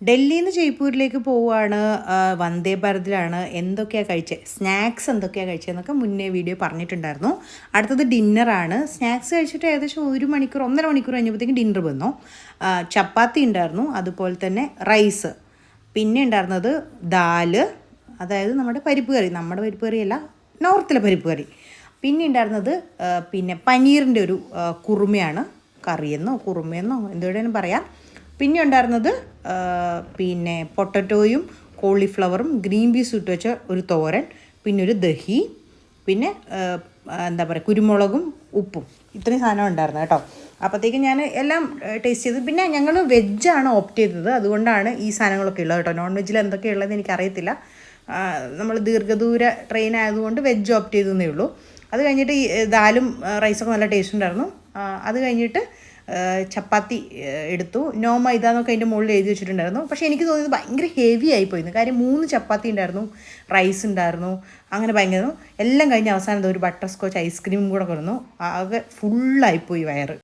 ഡൽഹിയിൽ നിന്ന് ജയ്പൂരിലേക്ക് പോവുകയാണ്. വന്ദേ ഭാരതിലാണ്. എന്തൊക്കെയാണ് കഴിച്ചത്, സ്നാക്സ് എന്തൊക്കെയാണ് കഴിച്ചതെന്നൊക്കെ മുന്നേ വീഡിയോ പറഞ്ഞിട്ടുണ്ടായിരുന്നു. അടുത്തത് ഡിന്നറാണ്. സ്നാക്സ് കഴിച്ചിട്ട് ഏകദേശം 1 മണിക്കൂർ 1.5 മണിക്കൂർ കഴിഞ്ഞപ്പോഴത്തേക്കും ഡിന്നർ വന്നു. ചപ്പാത്തി ഉണ്ടായിരുന്നു, അതുപോലെ തന്നെ റൈസ്, പിന്നെ ഉണ്ടായിരുന്നത് ദാല്, അതായത് നമ്മുടെ പരിപ്പ് കറി, നമ്മുടെ പരിപ്പ് കറിയല്ല, നോർത്തിലെ പരിപ്പ് കറി. പിന്നെ ഉണ്ടായിരുന്നത് പിന്നെ പനീറിൻ്റെ ഒരു കുറുമയാണ്, കറിയെന്നോ കുറുമയെന്നോ എന്തുവേണേലും പറയാം. പിന്നെ ഉണ്ടായിരുന്നത് പിന്നെ പൊട്ടറ്റോയും കോളിഫ്ലവറും ഗ്രീൻ പീസും ഇട്ട് വെച്ച ഒരു തോരൻ, പിന്നെ ഒരു ദഹി, പിന്നെ എന്താ പറയുക കുരുമുളകും ഉപ്പും, ഇത്രയും സാധനം ഉണ്ടായിരുന്നു കേട്ടോ. അപ്പോഴത്തേക്കും ഞാൻ എല്ലാം ടേസ്റ്റ് ചെയ്തു. പിന്നെ ഞങ്ങൾ വെജാണ് ഓപ്റ്റ് ചെയ്തത്, അതുകൊണ്ടാണ് ഈ സാധനങ്ങളൊക്കെ ഉള്ളത് കേട്ടോ. നോൺ വെജിൽ എന്തൊക്കെയുള്ളതെന്ന് എനിക്കറിയത്തില്ല. നമ്മൾ ദീർഘദൂര ട്രെയിൻ ആയതുകൊണ്ട് വെജ് ഓപ്റ്റ് ചെയ്തതേ ഉള്ളൂ. അത് കഴിഞ്ഞിട്ട് ഈ ദാലും റൈസൊക്കെ നല്ല ടേസ്റ്റ് ഉണ്ടായിരുന്നു. അത് കഴിഞ്ഞിട്ട് ചപ്പാത്തി എടുത്തു. നോ മൈദ എന്നൊക്കെ അതിൻ്റെ മുകളിൽ എഴുതി വെച്ചിട്ടുണ്ടായിരുന്നു. പക്ഷേ എനിക്ക് തോന്നിയത് ഭയങ്കര ഹെവി ആയിപ്പോയിരുന്നു. കാര്യം 3 ചപ്പാത്തി ഉണ്ടായിരുന്നു, റൈസ് ഉണ്ടായിരുന്നു, അങ്ങനെ ഭയങ്കര എല്ലാം കഴിഞ്ഞ് അവസാനം ഒരു ബട്ടർ സ്കോച്ച് ഐസ്ക്രീമും കൂടെ കൊണ്ടുവന്നു. ആകെ ഫുള്ളായിപ്പോയി വയറ്.